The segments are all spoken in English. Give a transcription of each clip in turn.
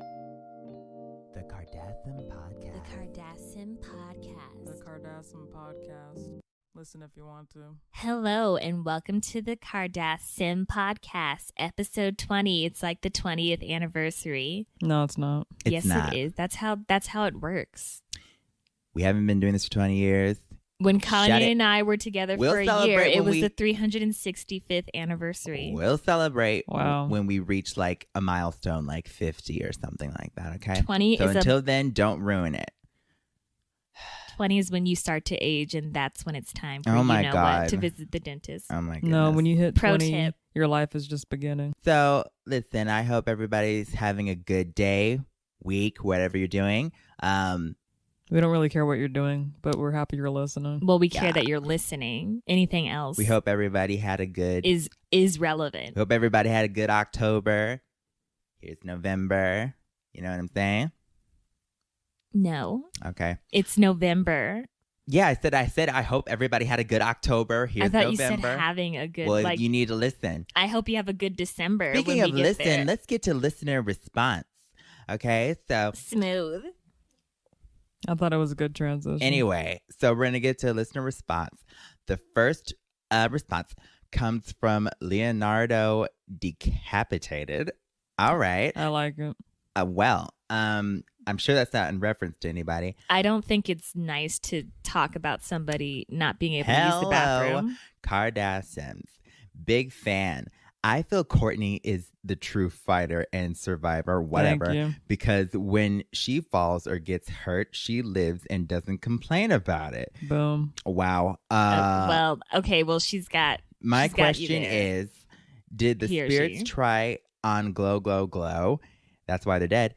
The Kardasim Podcast. The Kardasim Podcast. The Kardasim Podcast. Listen if you want to. Hello and welcome to the Kardasim Podcast, episode 20. It's like the 20th anniversary. No, it's not. Yes, it is. That's how it works. We haven't been doing this for 20 years. When Kanye and I were together for a year, it was the 365th anniversary. We'll celebrate Wow. when we reach like a milestone, like 50 or something like that, okay? 20 so is until then, don't ruin it. 20 is when you start to age, and that's when it's time for to visit the dentist. Oh my goodness. No, when you hit Pro 20, tip. your life is just beginning. So listen, I hope everybody's having a good day, week, whatever you're doing. We don't really care what you're doing, but we're happy you're listening. Well, we care that you're listening. Anything else We hope everybody had a good... is relevant. We hope everybody had a good October. Here's November. You know what I'm saying? No. Okay. It's November. Yeah, I said I hope everybody had a good October. Here's I thought November. you said having a good, Well, you need to listen. I hope you have a good December. Speaking when of we get listen, there. let's get to listener response. Okay, so Smooth. I thought it was a good transition. anyway, so we're going to get to listener response. The first response comes from Leonardo Decapitated. All right. I like it. I'm sure that's not in reference to anybody. I don't think it's nice to talk about somebody not being able to use the bathroom. Kardashians. Big fan. I feel Kourtney is the true fighter and survivor, whatever. Thank you. Because when she falls or gets hurt, she lives and doesn't complain about it. Boom. Wow. She's got. My she's got you question there. is, did the He or spirits she. try on glow, glow, glow? That's why they're dead.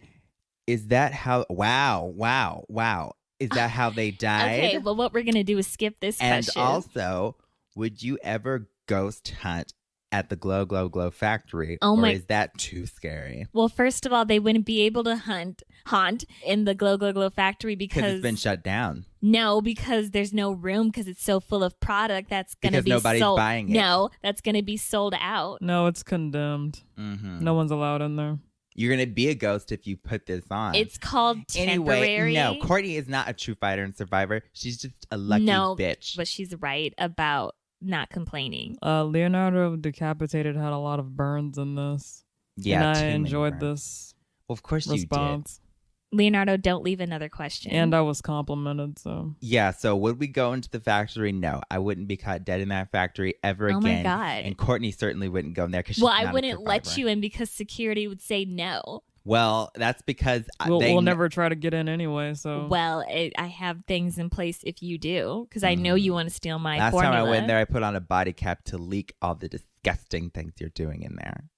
Is that how? Wow. Is that how they died? Okay, well, what we're going to do is skip this And question. also, would you ever ghost hunt at the glow, glow, glow factory? Oh or my- is that too scary? Well, first of all, they wouldn't be able to haunt in the Glow Glow Glow factory Because because it's been shut down. No, because there's no room because it's so full of product that's going to Because be nobody's sold. buying it. No, that's going to be sold out. No, it's condemned. Mm-hmm. No one's allowed in there. You're going to be a ghost if you put this on. It's called temporary. Anyway, no, Kourtney is not a true fighter and survivor. She's just a lucky bitch. But she's right about not complaining. Leonardo Decapitated had a lot of burns in this. Yeah, and too I many enjoyed burns. this Well, of course response. Leonardo, don't leave another question. And I was complimented, so. you did. Yeah, so would we go into the factory? No, I wouldn't be caught dead in that factory ever Oh again. my God. And Kourtney certainly wouldn't go in there because well, I wouldn't let you in because security would say no. Well, that's because We'll never try to get in anyway, so. Well, I have things in place if you do because I know you want to steal my Last formula. time I went there, I put on a body cap to leak all the disgusting things you're doing in there.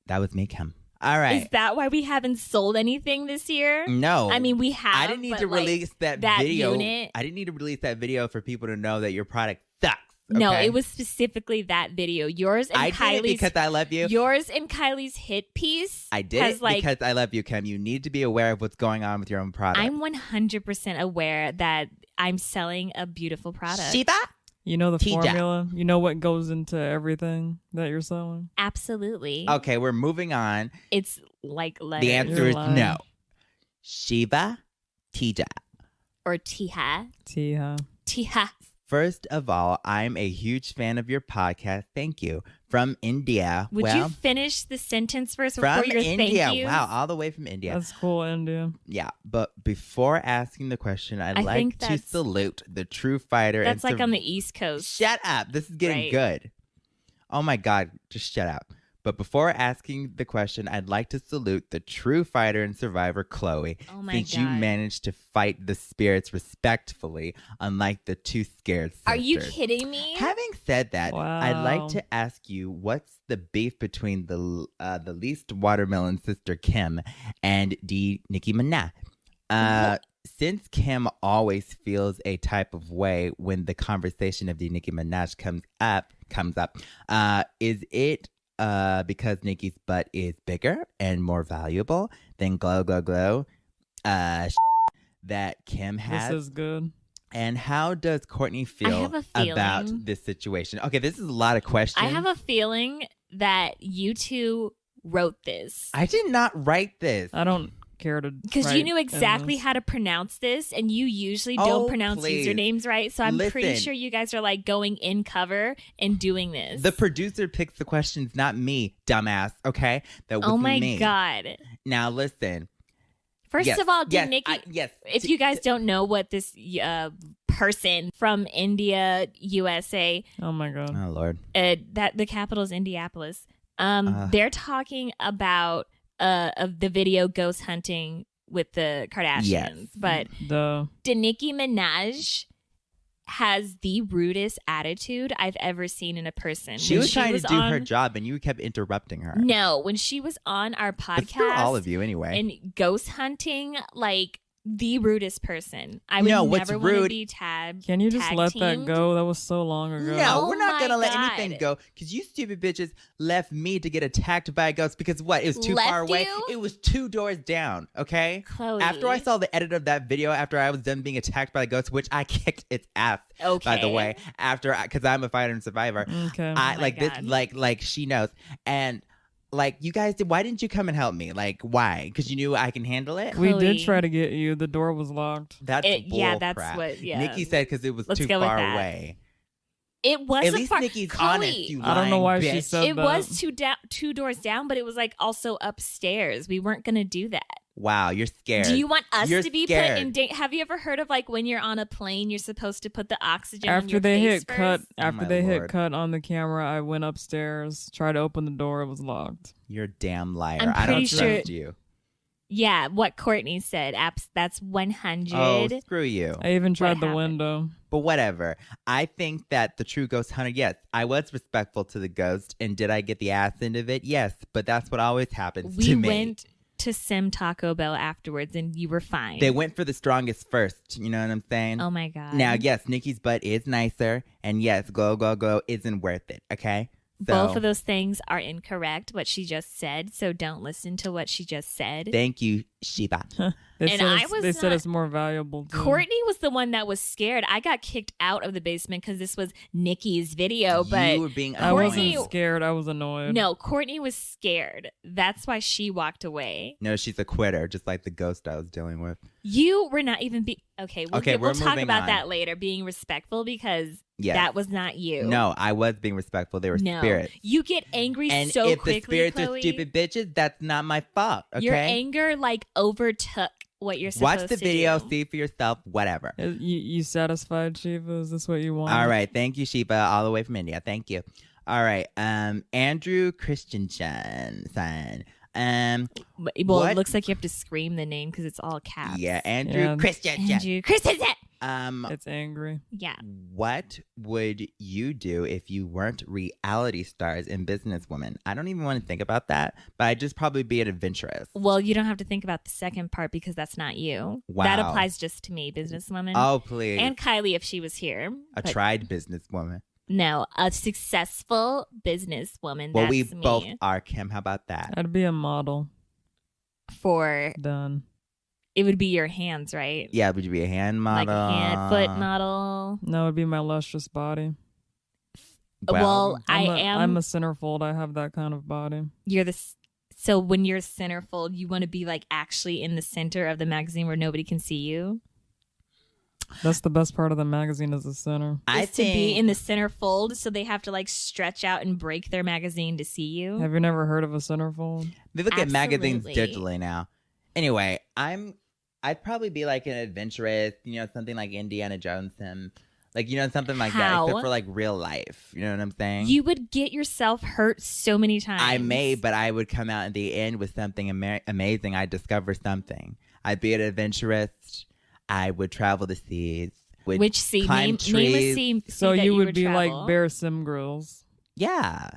That was me, Kim. All right. Is that why we haven't sold anything this year? No. I mean, we have. I didn't need to release that video. I didn't need to release that video for people to know that your product sucks. No, okay? it was specifically that video. Yours and I Kylie's. did it because I love you. Yours and Kylie's hit piece. I did it because I love you, Kim. You need to be aware of what's going on with your own product. I'm 100% aware that I'm selling a beautiful product. Shiba? You know the Tija. formula? You know what goes into everything that you're selling? Absolutely. Okay, we're moving on. It's like letters. The answer You're is lying. no. Shiba, Tija. Or Tiha. Tiha. Tiha. First of all, I'm a huge fan of your podcast. Thank you. From India. Would you finish the sentence first before from your India. thank yous? Wow, all the way from India. That's cool, India. Yeah, but before asking the question, I'd I like think to that's- salute the true fighter. That's and like on the East Coast. Shut up. This is getting Right. good. Oh my God, just shut up. But before asking the question, I'd like to salute the true fighter and survivor, Khloe. Oh my since God. you managed to fight the spirits respectfully, unlike the two scared sisters. Are you kidding me? Having said that, I'd like Wow. to ask you, what's the beef between the least watermelon sister Kim and Nicki Minaj? Since Kim always feels a type of way when the conversation of the Nicki Minaj comes up, is it because Nicki's butt is bigger and more valuable than glow, glow, glow that Kim has? This is good. And how does Kourtney feel have a feeling- about this situation? Okay, this is a lot of questions. I have a feeling that you two wrote this. I did not write this. I don't care to. Because you knew exactly how to pronounce this, and you usually don't pronounce usernames right. So I'm pretty sure you guys are like going in cover and doing this. The producer picks the questions, not me, dumbass. Okay, that was oh my me. God. Now listen. First of all, Nikki? Yes. If you guys don't know what this person from India, USA. Oh my God. Oh Lord. That the capital is Indianapolis. They're talking about the video ghost hunting with the Kardashians. Yes. But Nicki Minaj has the rudest attitude I've ever seen in a person. She was trying to do her job and you kept interrupting her. No, when she was on our podcast. Screw all of you anyway. And ghost hunting, like the rudest person. I would never want to be tagged. Can you just let that go? That was so long ago. No, we're not going to let anything go because you stupid bitches left me to get attacked by a ghost because what? It was too far away. It was 2 doors down, okay? Khloe. After I saw the edit of that video, after I was done being attacked by a ghost, which I kicked its ass, by the way, because I'm a fighter and survivor. Okay. Like she knows. And like, you guys why didn't you come and help me? Like, why? Because you knew I can handle it? We did try to get you. The door was locked. That's bull that's crap. What, Nikki said because it was too far away. It wasn't At least far. Nikki's Khloe, honest, you I don't know why bitch. she said it that. was 2 doors down, but it was like also upstairs. We weren't going to do that. Wow, you're scared. Do you want us You're to be scared. put in danger? Have you ever heard of like when you're on a plane, you're supposed to put the oxygen on After your they face hit first? cut, after they hit Lord. cut on the camera, I went upstairs, tried to open the door, it was locked. You're a damn liar. I'm I don't pretty sure- trust you. Yeah, what Kourtney said. That's 100. Oh, screw you. I even tried the happened? window. But whatever. I think that the true ghost hunter, yes, I was respectful to the ghost. And did I get the ass end of it? Yes. But that's what always happens to me. We went to Sim Taco Bell afterwards and you were fine. They went for the strongest first. You know what I'm saying? Oh my God. Now, yes, Nikki's butt is nicer. And yes, glow isn't worth it. Okay? So, both of those things are incorrect, what she just said. So don't listen to what she just said. Thank you, Shiva. They said it's more valuable too. Kourtney was the one that was scared. I got kicked out of the basement because this was Nikki's video. But you were being I annoying. wasn't scared. I was annoyed. No, Kourtney was scared. That's why she walked away. No, she's a quitter, just like the ghost I was dealing with. You were not even okay. We'll talk moving about on. that later. Being respectful because that was not you. No, I was being respectful. They were spirits. You get angry And so if quickly, the spirits Khloe. are stupid bitches, that's not my fault. Okay. Your anger like overtook what you're supposed to do. Watch the video, see for yourself. Whatever. You satisfied, Shiva? Is this what you want? All right, thank you, Shiva, all the way from India. Thank you. All right, Andrew Christensen. Well, it looks like you have to scream the name because it's all caps. Yeah, Andrew Christensen. Andrew Christensen. It's angry. Yeah. What would you do if you weren't reality stars and businesswomen? I don't even want to think about that, but I'd just probably be an adventurous. Well, you don't have to think about the second part because that's not you. Wow. That applies just to me, businesswoman. Oh, please. And Kylie if she was here. A tried businesswoman. No, a successful businesswoman. Well, that's we me. both are, Kim. How about that? I'd be a model. For Done. it would be your hands, right? Yeah, would you be a hand model? Like a hand, foot model. No, it'd be my lustrous body. Well, I'm a centerfold. I have that kind of body. You're so when you're centerfold, you want to be like actually in the center of the magazine where nobody can see you. That's the best part of the magazine is the center. To be in the centerfold, so they have to like stretch out and break their magazine to see you. Have you never heard of a centerfold? They look at magazines Absolutely. digitally now. Anyway, I'd probably be like an adventurous, something like Indiana Jones and like, something like that, except for like real life. You know what I'm saying? You would get yourself hurt so many times. I may, but I would come out at the end with something amazing. I'd discover something. I'd be an adventurous. I would travel the seas. Which sea? Climb Name a trees. sea. So that you would be travel. like Bear Sim Girls. Yeah.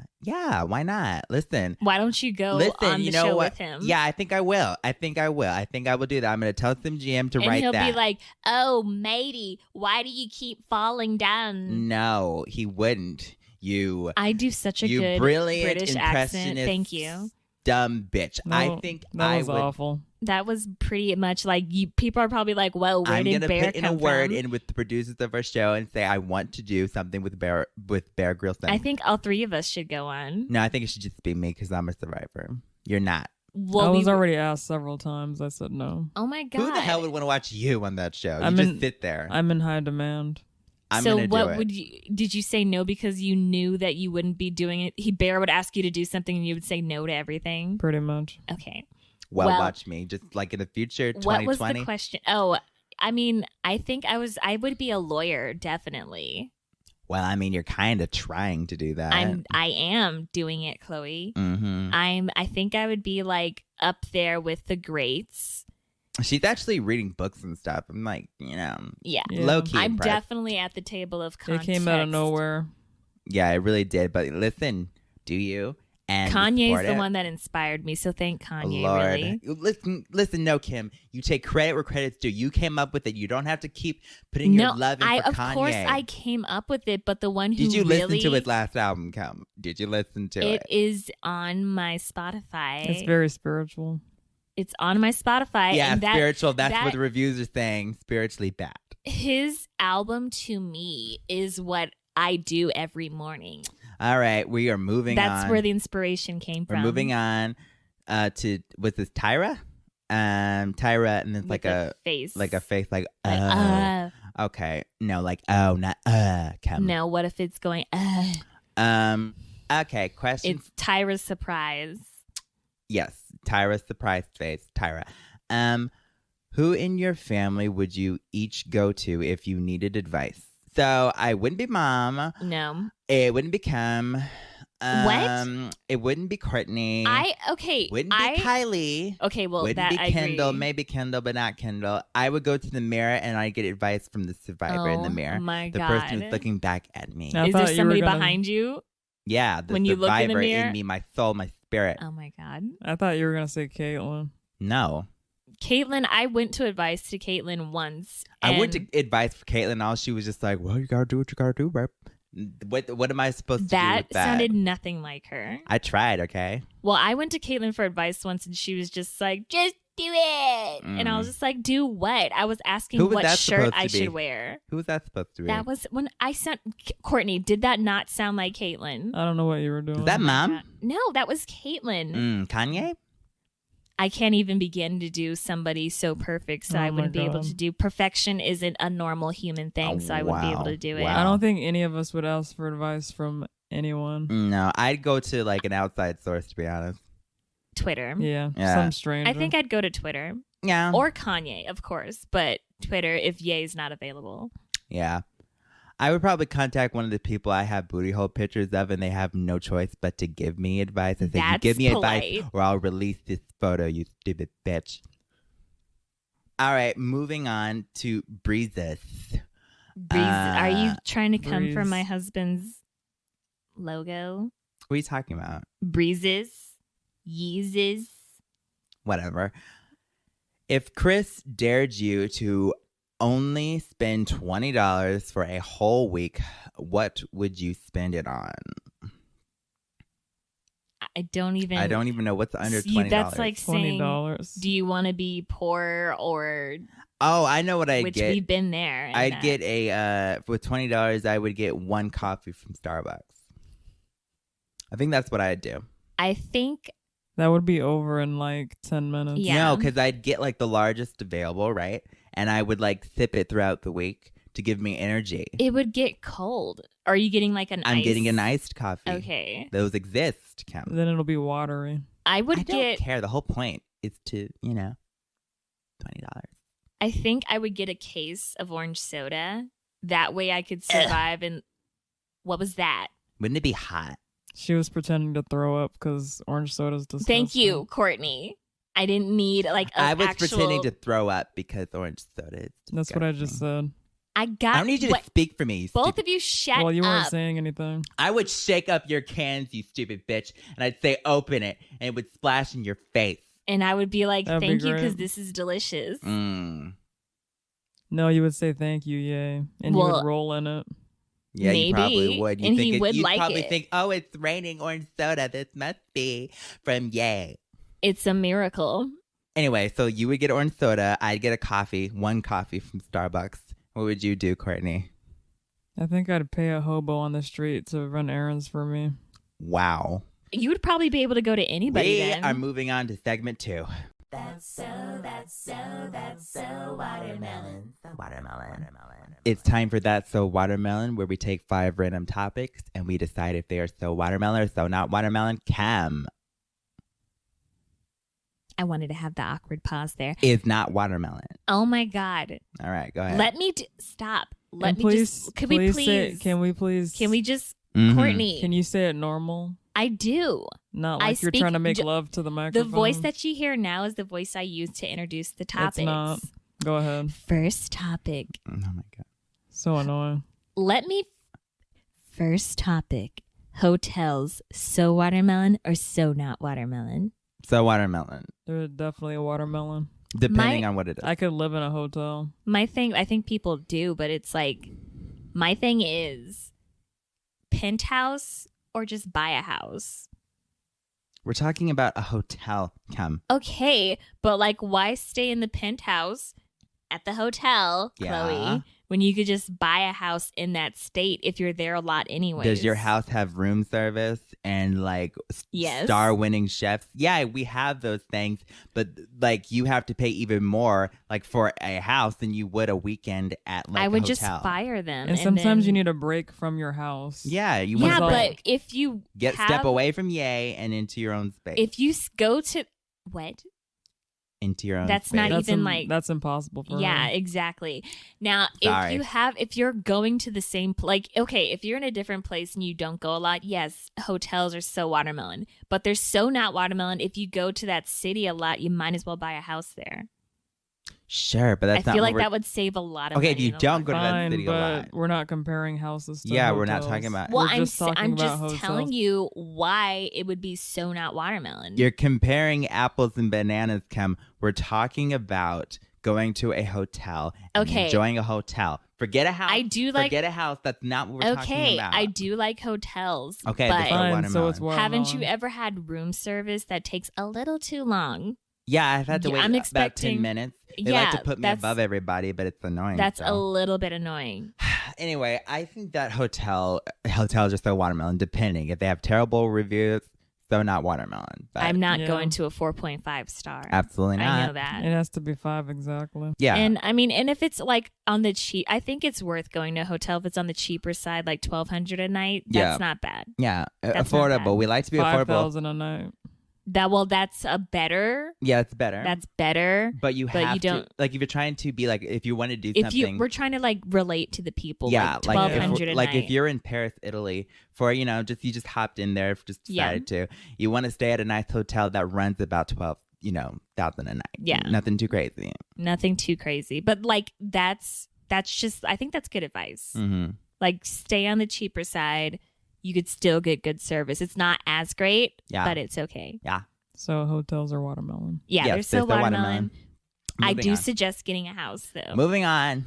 Why not? Listen. Why don't you go on the show with him? Yeah, I think I will. I think I will do that. I'm going to tell some GM to write and that. he'll be like, "Oh, matey, why do you keep falling down?" No, he wouldn't. I do such a good brilliant British accent. Thank you. Dumb bitch. No, I think that was would. awful. That was pretty much like you. People are probably like, "Well, where I'm did gonna Bear put in come a word from?" in with the producers of our show and say I want to do something with Bear Grylls. I think all three of us should go on. No, I think it should just be me because I'm a survivor. You're not. I was already asked several times. I said no. Oh my God. Who the hell would want to watch you on that show? You just sit there. I'm in high demand. Did you say no because you knew that you wouldn't be doing it? Bear would ask you to do something and you would say no to everything? Pretty much. Okay. Well, watch me. Just like in the future, 2020. What was the question? Oh, I mean, I think I would be a lawyer, definitely. Well, I mean, you're kind of trying to do that. I am doing it, Khloe. Mm-hmm. I think I would be like up there with the greats. She's actually reading books and stuff. I'm like, yeah. Low key. I'm definitely at the table of context. It came out of nowhere. Yeah, it really did. But listen, do you? And Kanye's the one that inspired me, so thank Kanye. Lord. Really. Listen, no, Kim. You take credit where credit's due. You came up with it. You don't have to keep putting your love in for Kanye. Of course, I came up with it, but the one who did you really, listen to his last album, Kim? Did you listen to it? It is on my Spotify. It's very spiritual. It's on my Spotify. Yeah, and spiritual. That's what the reviews are saying. Spiritually bad. His album to me is what I do every morning. All right, we are moving on. That's where the inspiration came from. We're moving on to, was this Tyra? Tyra, and it's like a face. Like a face, like, Okay. No, like, not, Kim. No, what if it's going, Okay, question. It's Tyra's surprise. Yes, Tyra's surprise face. Tyra. Who in your family would you each go to if you needed advice? So I wouldn't be mom. No. It wouldn't be Kim. What? It wouldn't be Kourtney. Wouldn't be Kylie. Okay, well, wouldn't be Kendall. Maybe Kendall, but not Kendall. I would go to the mirror and I'd get advice from the survivor in the mirror. Oh my God. The person who's looking back at me. Is there somebody behind you? Yeah, the when you look in the survivor mirror? in me, my soul, my spirit. Oh my God. I thought you were gonna say Caitlyn. No. Caitlyn, I went to advice to Caitlyn once. I went to advice for Caitlyn. All she was just like, well, you gotta do what you gotta do, bro. What am I supposed to do with that? That sounded nothing like her. I tried, okay? Well, I went to Caitlyn for advice once, and she was just like, just do it. And I was just like, do what? I was asking what shirt I should wear. Who was that supposed to be? That was when I sent Kourtney. Did that not sound like Caitlyn? I don't know what you were doing. Is that mom? No, that was Caitlyn. Kanye? I can't even begin to do somebody so perfect, so I wouldn't be able to do. Perfection isn't a normal human thing, so I wouldn't be able to do it. I don't think any of us would ask for advice from anyone. No, I'd go to like an outside source, to be honest. Twitter. Yeah, some stranger. I think I'd go to Twitter. Yeah. Or Kanye, of course, but Twitter if Ye's not available. Yeah. I would probably contact one of the people I have booty hole pictures of, and they have no choice but to give me advice. I say, you give me advice or I'll release this photo, you stupid bitch. All right, moving on to Breezes. Are you trying to come from my husband's logo? What are you talking about? Breezes. Yeezes. Whatever. If Chris dared you to only spend $20 for a whole week, what would you spend it on? I don't even know what's under $20. That's like saying, $20. Do you want to be poor or? Oh, I know what I'd get. Which we've been there. I'd get with $20. I would get one coffee from Starbucks. I think that's what I'd do. I think that would be over in like 10 minutes. Yeah. No, because I'd get like the largest available, right? And I would like sip it throughout the week to give me energy. It would get cold. Are you getting like I'm getting an iced coffee. Okay. Those exist, Kim. Then it'll be watery. I don't care. The whole point is to, $20. I think I would get a case of orange soda. That way I could survive. And what was that? Wouldn't it be hot? She was pretending to throw up because orange soda is disgusting. Thank you, Kourtney. I didn't need I was pretending to throw up because orange soda is disgusting. That's what I just said. I don't need you to speak for me. Both of you shut up. Well, you weren't saying anything. I would shake up your cans, you stupid bitch, and I'd say open it, and it would splash in your face. And I would be like, thank you, because this is delicious. No, you would say thank you, yay. And you would roll in it. Yeah, maybe. You probably would. You'd probably think, oh, it's raining orange soda. This must be from Yay. It's a miracle. Anyway, so you would get orange soda. I'd get a coffee, one coffee from Starbucks. What would you do, Kourtney? I think I'd pay a hobo on the street to run errands for me. Wow. You would probably be able to go to anybody then. We are moving on to segment 2. That's so watermelon. Watermelon. It's time for That's So Watermelon, where we take 5 random topics and we decide if they are so watermelon or so not watermelon. Cam. I wanted to have the awkward pause there. Is not watermelon. Oh my God. All right, go ahead. Let me stop. Let me please, just. Can we please? Can we please? Can we just? Mm-hmm. Kourtney. Can you say it normal? I do. Not like you're trying to make love to the microphone. The voice that you hear now is the voice I use to introduce the topics. It's not. Go ahead. First topic. Oh my God. So annoying. First topic. Hotels. So watermelon or so not watermelon? So watermelon. They're definitely a watermelon. Depending on what it is. I could live in a hotel. My thing, I think people do, but it's like, my thing is penthouse or just buy a house. We're talking about a hotel, Cam. Okay, but like, why stay in the penthouse at the hotel, Khloe, when you could just buy a house in that state if you're there a lot anyways? Does your house have room service and like star-winning chefs? Yeah, we have those things, but like you have to pay even more like for a house than you would a weekend at like I would a hotel. just fire them. And sometimes you need a break from your house. Yeah, you want to but if you step away from Ye and into your own space. If you go to what? Into your own that's space. Not even like that's impossible for her. Exactly. Now if you're going to the same like okay, if you're in a different place and you don't go a lot, yes, hotels are so watermelon, but they're so not watermelon. If you go to that city a lot, you might as well buy a house there. Sure, but that's I feel like that would save a lot of money. Okay, if you don't go to that city a lot. We're not comparing houses to hotels. We're not talking about. Well, I'm just telling you why it would be so not watermelon. You're comparing apples and bananas, Kim. We're talking about going to a hotel and enjoying a hotel. Forget a house. Forget a house. That's not what we're talking about. I do like hotels. Okay, but so it's watermelon. Haven't you ever had room service that takes a little too long? Yeah, I've had to wait about 10 minutes. They like to put me above everybody, but it's annoying. That's a little bit annoying. Anyway, I think that hotels are so watermelon, depending. If they have terrible reviews, so not watermelon. But I'm not going to a 4.5 star. Absolutely not. I know that. It has to be 5 exactly. Yeah. And I mean, and if it's like on the cheap, I think it's worth going to a hotel if it's on the cheaper side, like $1,200 a night. That's not bad. Yeah, that's affordable. We like to be affordable. $5,000 a night. That's a better. Yeah, it's better. That's better. But you don't like if you're trying to be like if you want to do something. We're trying to like relate to the people. Yeah, like $1,200 a night. Like if you're in Paris, Italy, for you just hopped in there, just decided to. You want to stay at a nice hotel that runs about $12,000 a night. Yeah, nothing too crazy. Nothing too crazy, but like that's just I think that's good advice. Mm-hmm. Like stay on the cheaper side. You could still get good service. It's not as great, but it's okay. Yeah. So hotels are watermelon. Yeah, they're so watermelon. I do suggest getting a house, though. Moving on.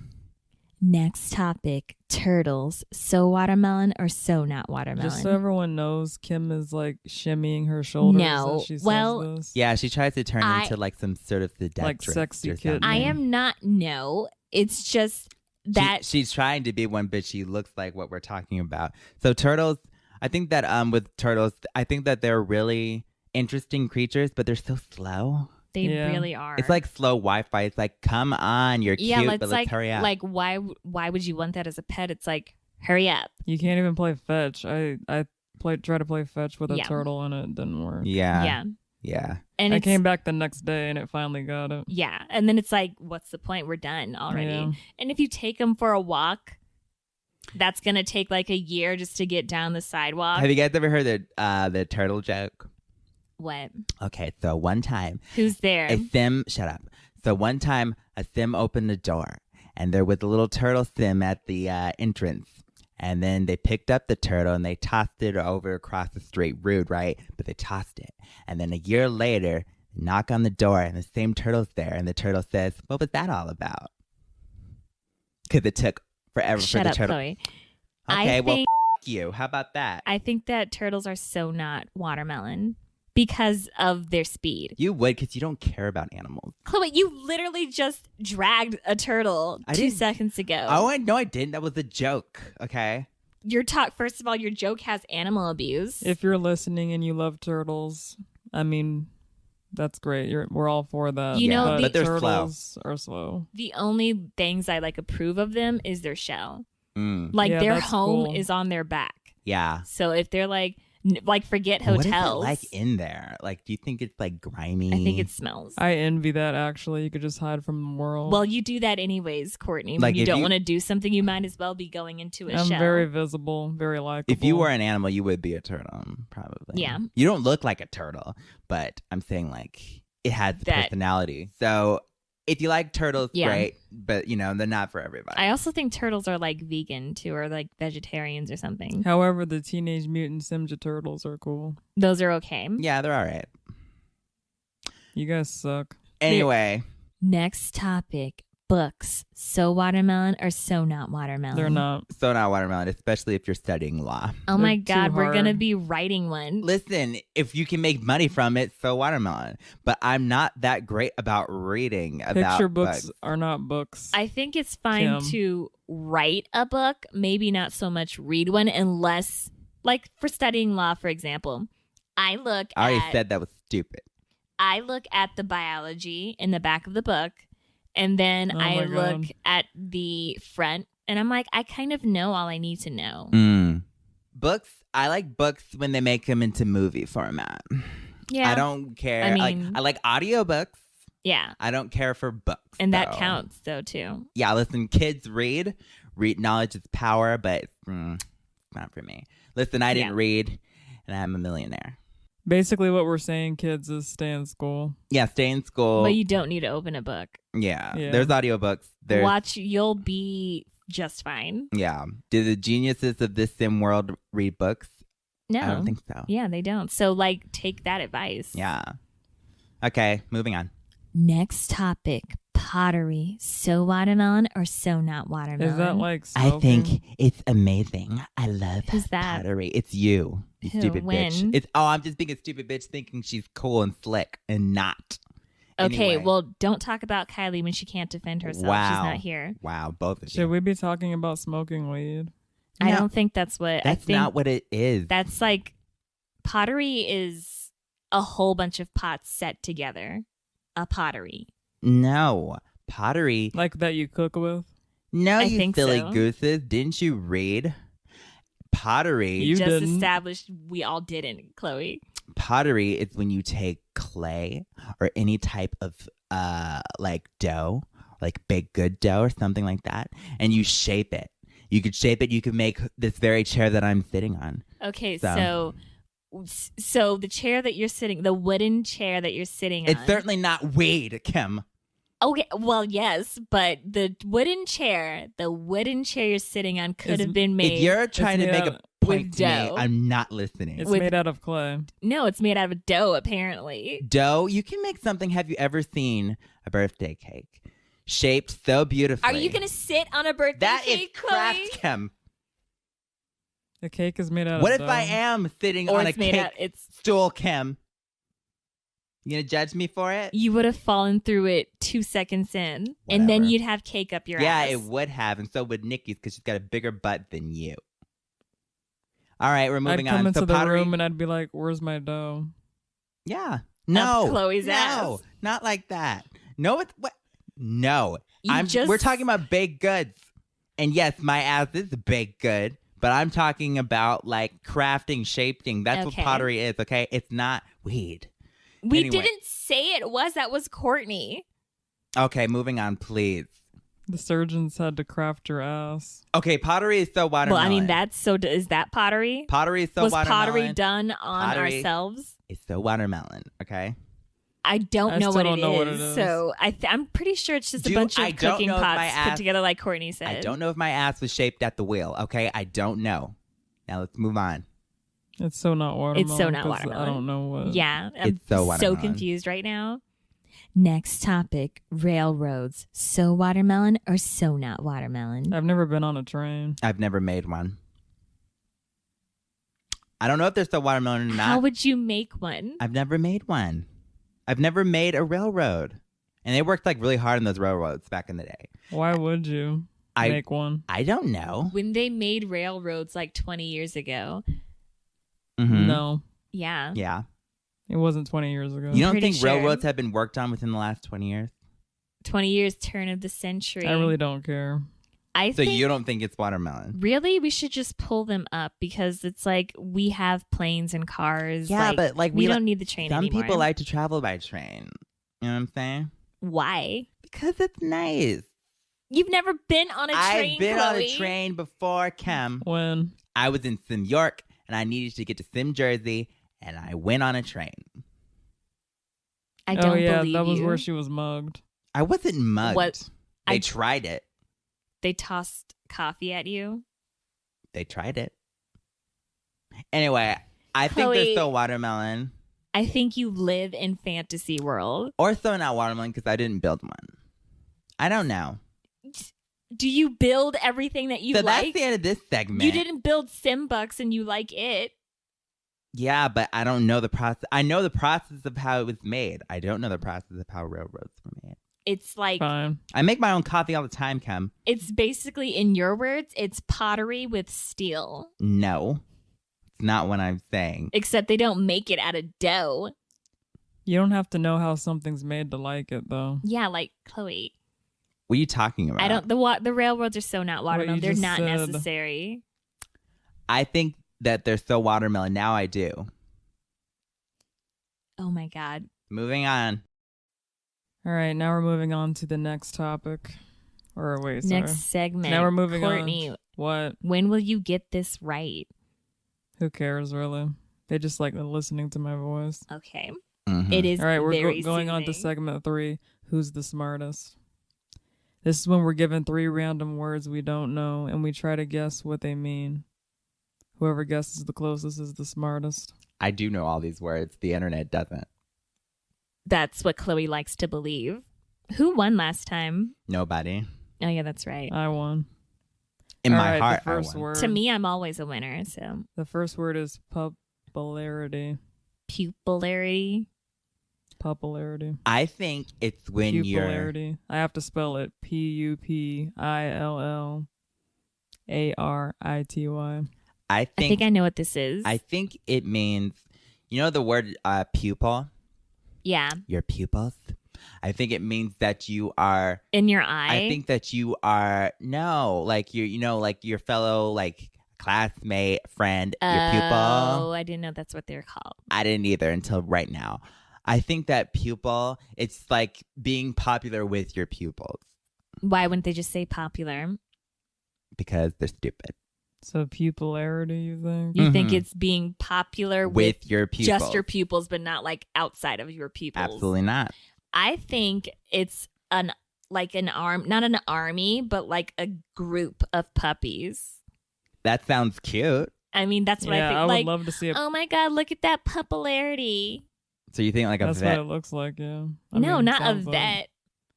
Next topic. Turtles. So watermelon or so not watermelon? Just so everyone knows, Kim is like shimmying her shoulders as she says this. Yeah, she tries to turn into like some sort of seductress. Like sexy kid. I am not, it's just that. She's trying to be one, but she looks like what we're talking about. So turtles, I think that with turtles, I think that they're really interesting creatures, but they're so slow. They really are. It's like slow Wi-Fi. It's like, come on, you're cute, but let's hurry up. Like, why would you want that as a pet? It's like, hurry up. You can't even play fetch. I tried to play fetch with a turtle and it didn't work. Yeah. And I came back the next day and it finally got it. Yeah. And then it's like, what's the point? We're done already. Yeah. And if you take them for a walk, that's going to take like a year just to get down the sidewalk. Have you guys ever heard the turtle joke? What? Okay, so one time. Who's there? Shut up. So one time a Sim opened the door and there was a little turtle Sim at the entrance. And then they picked up the turtle and they tossed it over across the street. Rude, right? But they tossed it. And then a year later, knock on the door and the same turtle's there. And the turtle says, what was that all about? Because it took forever for the turtle. Khloe. Okay, well, you. How about that? I think that turtles are so not watermelon because of their speed. You would, because you don't care about animals. Khloe, you literally just dragged a turtle 2 seconds ago. Oh, no, I didn't. That was a joke, okay? First of all, your joke has animal abuse. If you're listening and you love turtles, I mean, that's great. We're all for that. You know, but they're turtles are slow. The only things I like approve of them is their shell. Mm. Their home cool. is on their back. Yeah. So if they're forget hotels. What is it like in there? Like, do you think it's like grimy? I think it smells. I envy that, actually. You could just hide from the world. Well, you do that anyways, Kourtney. When Like, you if don't you- want to do something, you might as well be going into a I'm shell. very visible, very likable. If you were an animal, you would be a turtle, probably. Yeah. You don't look like a turtle, but I'm saying like it has the That- personality. So if you like turtles, Yeah. great. But they're not for everybody. I also think turtles are like vegan too, or like vegetarians or something. However, the Teenage Mutant Ninja Turtles are cool. Those are okay. Yeah, they're all right. You guys suck. Anyway, Next topic. Books. So watermelon or so not watermelon? They're not. so not watermelon, especially if you're studying law. Oh my They're too God, we're going to hard. be writing one. Listen, if you can make money from it, so watermelon. But I'm not that great about reading about Picture books are not books. I think it's fine Kim. to write a book, maybe not so much read one, unless, like for studying law, for example, I already said that was stupid. I look at the biology in the back of the book, and then Oh I my look God. at the front, and I'm like, I kind of know all I need to know. Books, I like books when they make them into movie format. Yeah. I don't care. I mean- I like audiobooks. Yeah. I don't care for books. And that though. counts, though, too. Yeah, listen, kids read. Knowledge is power, but not for me. Listen, I didn't Yeah. read, and I'm a millionaire. Basically, what we're saying, kids, is stay in school. Yeah, stay in school. But you don't need to open a book. Yeah, Yeah. there's audiobooks. You'll be just fine. Yeah. Do the geniuses of this sim world read books? No. I don't think so. Yeah, they don't. So, take that advice. Yeah. Okay, moving on. Next topic. Pottery. So watermelon or so not watermelon? Is that like smoking? I think it's amazing. I love Who's that? pottery. It's you Who? stupid When? bitch. I'm just being a stupid bitch thinking she's cool and slick and not. Okay, Anyway. well, don't talk about Kylie when she can't defend herself. Wow. She's not here. Wow, both of Should you. we be talking about smoking weed? I No, don't think that's what I That's think. not what it is. That's pottery is a whole bunch of pots set together. A pottery. No. Pottery. Like that you cook with? No, I you think silly so. gooses. Didn't you read? Pottery. You Just didn't. established we all didn't, Khloe. Pottery is when you take clay or any type of dough, like baked good dough or something like that, and you shape it. You could shape it. You could make this very chair that I'm sitting on. Okay, So- so the chair that you're sitting, the wooden chair that you're sitting on. It's certainly not weed, Kim. Okay, well, yes, but the wooden chair you're sitting on could Is- have been made. If you're trying to made make out a point with to me, dough. I'm not listening. It's With- made out of clay. No, it's made out of dough, apparently. Dough, you can make something. Have you ever seen a birthday cake shaped so beautifully? Are you going to sit on a birthday That is cake, craft, Khloe? Kim. The cake is made out What of if dough. I am sitting Or on a it's made cake out. stool, Kim? You gonna judge me for it? You would have fallen through it 2 seconds in, and then Whatever. you'd have cake up your Yeah, ass. it would have, and so would Nikki's because she's got a bigger butt than you. All right, we're I'd moving come on. into So the pottery. room and I'd be like, "Where's my dough?" Yeah. No. Khloe's no, ass. not like that. No, it's what? No. You We're talking about baked goods. And yes, my ass is baked good, but I'm talking about like crafting, shaping. That's Okay. what pottery is, okay? It's not weed. We Anyway. didn't say it was. That was Kourtney. Okay, moving on, please. The surgeons had to craft your ass. Okay, pottery is so watermelon. Well, I mean, is that pottery? pottery is so was watermelon. pottery done on Pottery. ourselves? It's so watermelon, okay? I don't I know still what don't know what it it is. is. So I'm pretty sure it's just a bunch I of don't cooking know if my pots put ass- together, like Kourtney said. I don't know if my ass was shaped at the wheel, okay? I don't know. Now let's move on. It's so not watermelon. so not 'cause watermelon. I don't know what. Yeah, I'm It's so watermelon. confused right now. Next topic: railroads. So watermelon or so not watermelon? I've never been on a train. I've never made one. I don't know if they're so watermelon or not. How would you make one? I've never made one. I've never made a railroad. And they worked like really hard on those railroads back in the day. Why would you? make one? I don't know. When they made railroads like 20 years ago. Mm-hmm. No, Yeah. Yeah. it wasn't 20 years ago. You don't Pretty think sure. railroads have been worked on within the last 20 years? 20 years, turn of the century. I really don't care. I So think, you don't think it's watermelon? really, we should just pull them up because it's like we have planes and cars. Yeah, but like we don't need the train some anymore. people like to travel by train. You know what I'm saying? Why? Because it's nice. You've never been on a train, I've been on a Khloe. train before, Kim. When? I was in Sim York and I needed to get to Sim Jersey and I went on a train. I don't Oh yeah, believe that was you. where she was mugged. I wasn't mugged. What? They I- tried it. They tossed coffee at you. They tried it. Anyway, I think Khloe- they're so watermelon. I think you live in fantasy world. Or so not watermelon because I didn't build one. I don't know. Do you build everything that you So like? that's the end of this segment. You didn't build Simbucks and you like it. Yeah, but I don't know the process. I know the process of how it was made. I don't know the process of how railroads were made. It's like Fine. I make my own coffee all the time, Kim. it's basically, in your words, it's pottery with steel. No, it's not what I'm saying. Except they don't make it out of dough. You don't have to know how something's made to like it, though. Yeah, like Khloe. What are you talking about? I don't. The railroads are so not watermelon. you They're just not said. necessary. I think that they're so watermelon. Now I do. Oh my god. Moving on. All right, now we're moving on to the next topic. Or wait, sorry. Next segment. Now we're moving Kourtney, on. What? when will you get this right? Who cares, really? They just like listening to my voice. Okay. Mhm. It is All right, we're very going on to soothing. segment 3. Who's the smartest? This is when we're given 3 random words we don't know, and we try to guess what they mean. Whoever guesses the closest is the smartest. I do know all these words. The internet doesn't. That's what Khloe likes to believe. Who won last time? Nobody. Oh yeah, that's right. I won. In All my right, heart, the first I won. word. To me, I'm always a winner. So The first word is pupillarity. pupillarity. Pupillarity. I think it's when you're. Pupillarity. I have to spell it. Pupillarity. I I think. think I know what this is. I think it means. You know the word pupil. Yeah, Your pupils. I think it means that you are. in your eye. I think that you are like you're. You know, like your fellow like classmate, friend, your pupil. Oh, I didn't know that's what they're called. I didn't either until right now. I think that pupil, it's like being popular with your pupils Why wouldn't they just say popular? because they're stupid. So pupillarity, you think? You think Mhm. it's being popular With your pupils. just your pupils, but not like outside of your pupils? Absolutely not. I think it's not an army, but like a group of puppies. That sounds cute. I mean, that's what I Yeah, think. I would Like, love to see it. oh my god, look at that pupillarity. So you think like a That's vet. what it looks like, yeah. I No, mean, not a sounds like- vet.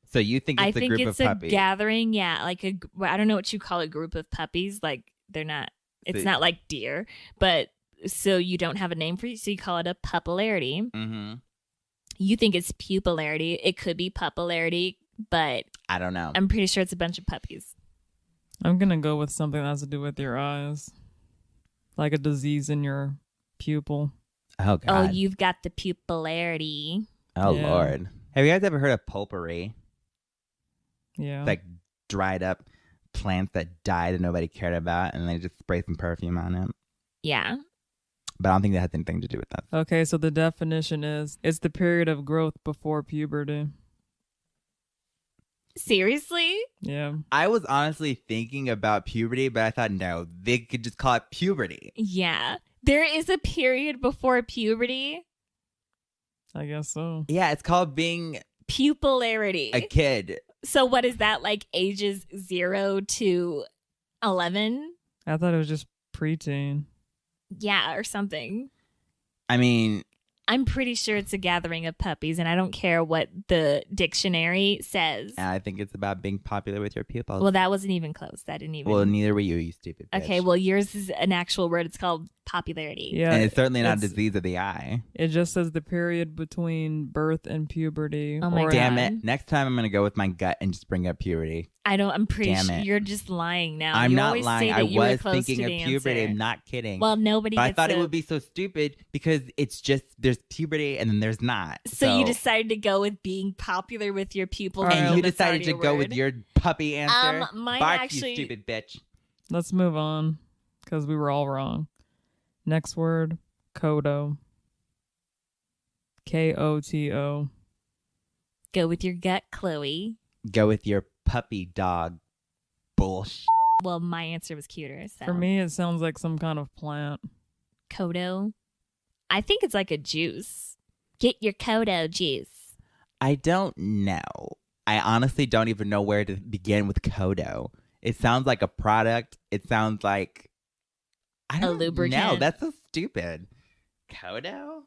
So you think it's I a think group it's of a puppies. gathering. Yeah, like I don't know what you call a group of puppies. Like they're not. It's So- not like deer, but so you don't have a name for it, so you call it a pupillarity. Mm-hmm. You think it's pupillarity. It could be pupillarity, but I don't know. I'm pretty sure it's a bunch of puppies. I'm going to go with something that has to do with your eyes. Like a disease in your pupil. Oh, Oh, God. you've got the pupillarity. Oh, Yeah. Lord. Have you guys ever heard of potpourri? Yeah. Like dried up plants that died and nobody cared about, and they just spray some perfume on it. Yeah. But I don't think that has anything to do with that. Okay, so the definition is it's the period of growth before puberty. Seriously? Yeah. I was honestly thinking about puberty, but I thought, no, they could just call it puberty. Yeah. There is a period before puberty. I guess so. Yeah, it's called being Pupillarity. a kid. So what is that, like ages 0 to 11? I thought it was just preteen. Yeah, or something. I mean, I'm pretty sure it's a gathering of puppies, and I don't care what the dictionary says. I think it's about being popular with your pupils. Well, that wasn't even close. That didn't even. Well, neither were you stupid bitch. Okay, well, yours is an actual word. It's called popularity. Yeah. And it's certainly not a it's- disease of the eye. It just says the period between birth and puberty. Oh my or God. Damn it. Next time I'm going to go with my gut and just bring up puberty. I'm pretty Damn sure it. you're just lying now. I'm You not always lying. say I that you were was close thinking to of the puberty. answer. I'm not kidding. Well, nobody But I gets thought it to- would be so stupid because it's just there's puberty and then there's not. So you decided to go with being popular with your pupils. All right. and you that's decided already to a go with word. your puppy answer. Mine Bark, actually- you stupid bitch. Let's move on because we were all wrong. Next word, Kodo. Koto. Go with your gut, Khloe. Go with your puppy dog bullshit. Well, my answer was cuter. So. For me, it sounds like some kind of plant. Kodo. I think it's like a juice. Get your Kodo juice. I don't know. I honestly don't even know where to begin with Kodo. It sounds like a product. It sounds like I don't lubricant. know. That's so stupid. Kodo?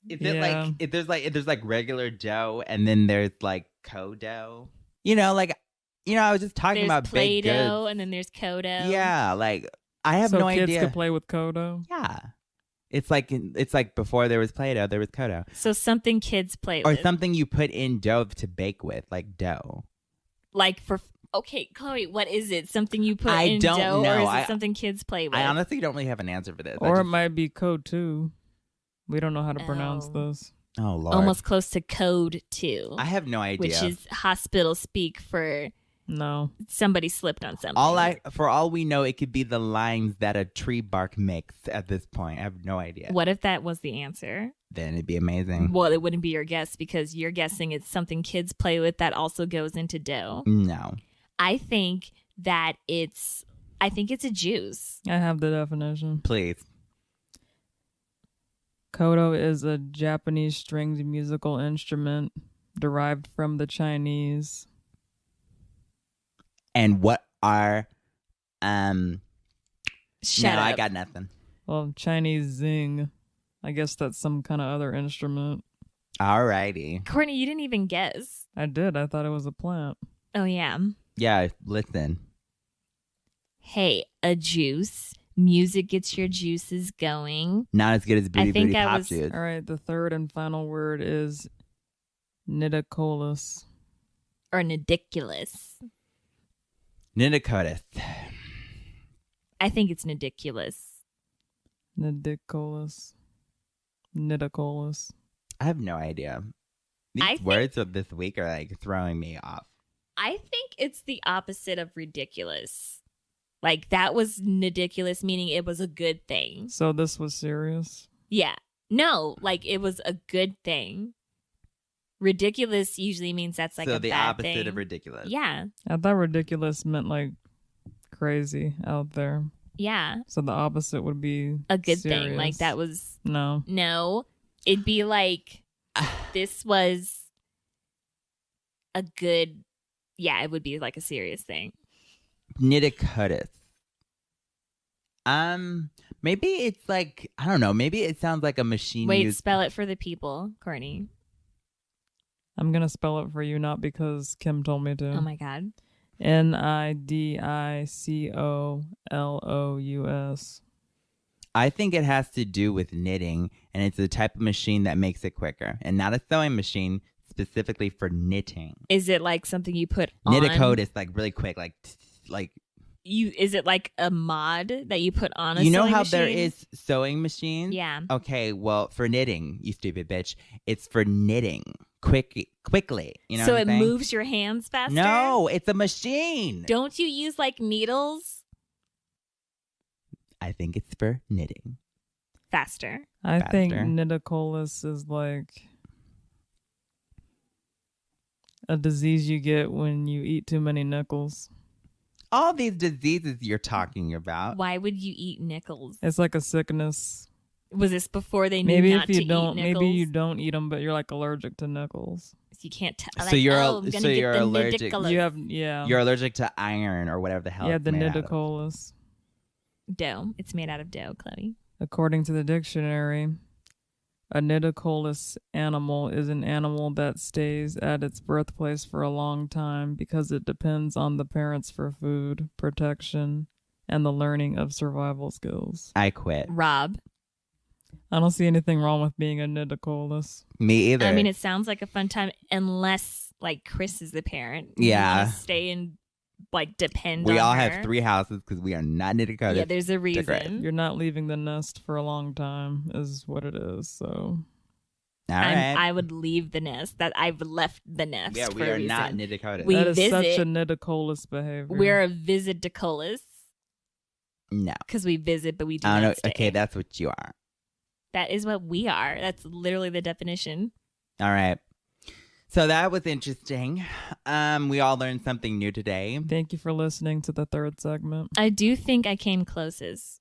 Is it Yeah. like if there's like regular dough and then there's like Kodo? I was just talking There's about baked Play-Doh goods. and then there's Kodo. Yeah, like I have so no kids idea. could play with Kodo. Yeah. It's like before there was Play-Doh, there was Kodo. So something kids play Or with. something you put in dough to bake with, like dough. Like okay, Khloe, what is it? Something you put I in don't dough, know. or is I- it something kids play with? I honestly don't really have an answer for this. Or it might be Code 2. We don't know how to Oh. pronounce this. Oh Lord. Almost close to Code 2, I have no idea. which is hospital speak for No. somebody slipped on something. For all we know, it could be the lines that a tree bark makes at this point. I have no idea. What if that was the answer? Then it'd be amazing. Well, it wouldn't be your guess because you're guessing it's something kids play with that also goes into dough. No. I think it's a juice. I have the definition. Please. Kodo is a Japanese stringed musical instrument derived from the Chinese. Shut And what are no, up. I got nothing. Well, Chinese zing. I guess that's some kind of other instrument. Alrighty. Kourtney, you didn't even guess. I did. I thought it was a plant. Oh yeah. Yeah, listen. Hey, a juice. Music gets your juices going. Not as good as Booty think Booty I Pop was- Juice. All right. The third and final word is Nondicolis. Or nondiculous. Nondicolis. I think it's nondiculous. Nondicolis. Nondicolis. I have no idea. These I think- words of this week are like throwing me off. I think it's the opposite of ridiculous. Like that was ridiculous, meaning it was a good thing. So this was serious. Yeah. No, like it was a good thing. Ridiculous usually means that's like so a the bad opposite thing. of ridiculous. Yeah. I thought ridiculous meant like crazy out there. Yeah. So the opposite would be A good thing. Like serious. that was No. It'd be like this was a good it would be like a serious thing. Nondicolis. Maybe it's like I don't know. Maybe it sounds like a machine. Wait, used. spell it for the people, Kourtney. I'm gonna spell it for you, not because Kim told me to. Oh my god. Nondicolous. I think it has to do with knitting, and it's a type of machine that makes it quicker, and not a sewing machine specifically for knitting. Is it like something you put on? Nondicolis like really quick, like Is it like a mod that you put on a you know sewing how machine? there is sewing machines. Yeah. Okay, well for knitting, you stupid bitch, it's for knitting quickly. You know so what it I'm saying? moves your hands faster? No, it's a machine. Don't you use like needles? I think it's for knitting. Faster. I think Faster. Nondicolis is like a disease you get when you eat too many nickels. All these diseases you're talking about. Why would you eat nickels? It's like a sickness. Was this before they knew Maybe not if you to don't, eat nickels? maybe you don't eat them, but you're like allergic to nickels. You can't tell. So you're I'm gonna so get you're the allergic. nondiculous. You have You're allergic to iron or whatever the hell. yeah it's the made out of. Nondicolis. dough. It's made out of dough, Khloe. According to the dictionary, a nondicolous animal is an animal that stays at its birthplace for a long time because it depends on the parents for food, protection, and the learning of survival skills. I quit. Rob. I don't see anything wrong with being a nondicolous. Me either. I mean, it sounds like a fun time unless like Chris is the parent. Yeah. We wanna stay and like depend We on all her. have 3 houses because we are not Nondicolis. Yeah, there's a reason. You're not leaving the nest for a long time, is what it is. So. All right. I would leave the nest. That I've left the nest. Yeah, for we a are reason. not Nondicolis. We That is visit. such a Nondicolis behavior. We're a Visiticolis No. because we visit, but we do I don't not know. stay. Okay, that's what you are. That is what we are. That's literally the definition. All right. So that was interesting. We all learned something new today. Thank you for listening to the third segment. I do think I came closest.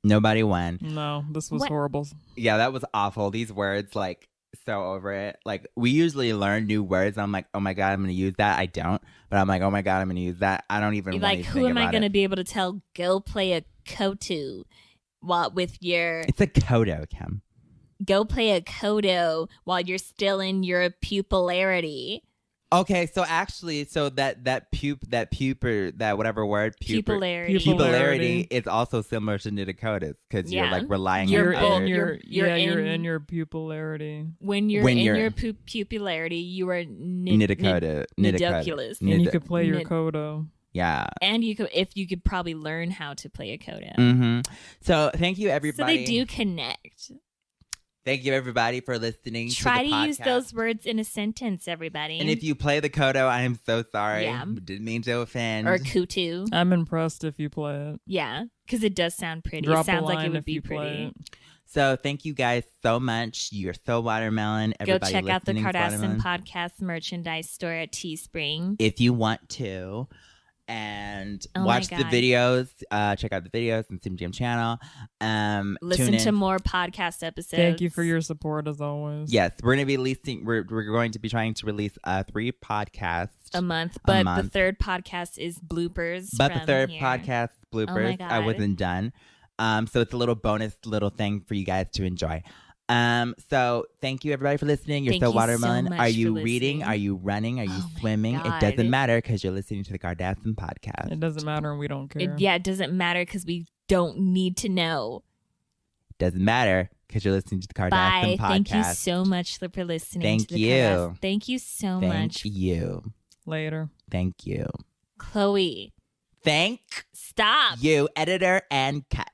Nobody won. No, this was What? horrible. Yeah, that was awful. These words, like, so over it. Like, we usually learn new words. I'm like, oh my God, I'm going to use that. I don't. But I'm like, oh my God, I'm going to use that. I don't even want Like, to who think am I about going to it. be able to tell, go play a Koto while with your, It's a Kodo, Kim. go play a Kodo while you're still in your pupillarity. Okay, so actually, so that whatever word, Pupillarity. pupillarity is also similar to Nondicolis because you're Yeah. like relying You're on in others. your- You're in- in your pupillarity. When you're When in you're- your pupillarity, you are Nondicolis. Nondicolis. And you could play your Nid- Kodo. Yeah. And you could probably learn how to play a Kodo. Mm-hmm. So thank you, So everybody. they do connect. Thank you, everybody, for listening. Try to to the use podcast. those words in a sentence, everybody. And if you play the Kodo, I am so sorry. Yeah. Didn't mean to offend. or Kutu. I'm impressed if you play it. Yeah, because it does sound pretty. Drop it sounds a like line it would if be you play pretty. it. So thank you guys so much. You're so watermelon. Go Everybody check out the listening's Kardasim watermelon. Podcast merchandise store at Teespring. If you want to. And Oh my watch the God. videos. Check out the videos on Sim Jam channel. Listen tune to in. more podcast episodes. Thank you for your support as always. Yes, we're gonna be releasing. We're going to be trying to release 3 podcasts. a month. But the month. third podcast is bloopers. But the from third here. podcast bloopers, I God. wasn't done. So it's a little bonus little thing for you guys to enjoy. So thank you everybody for listening. You're Thank so you so watermelon. much Are for you reading? listening. Are you running? Are you Oh my swimming? It God. doesn't matter because you're listening to the Kardasim Podcast. It doesn't matter and we don't care. It doesn't matter because we don't need to know. Doesn't matter because you're listening to the Kardasim Bye. Podcast. Thank you so much for listening. Thank to the you. Kardas. Thank you so Thank much, you. Later. Thank you. Khloe. Thank Stop. you, editor and cut.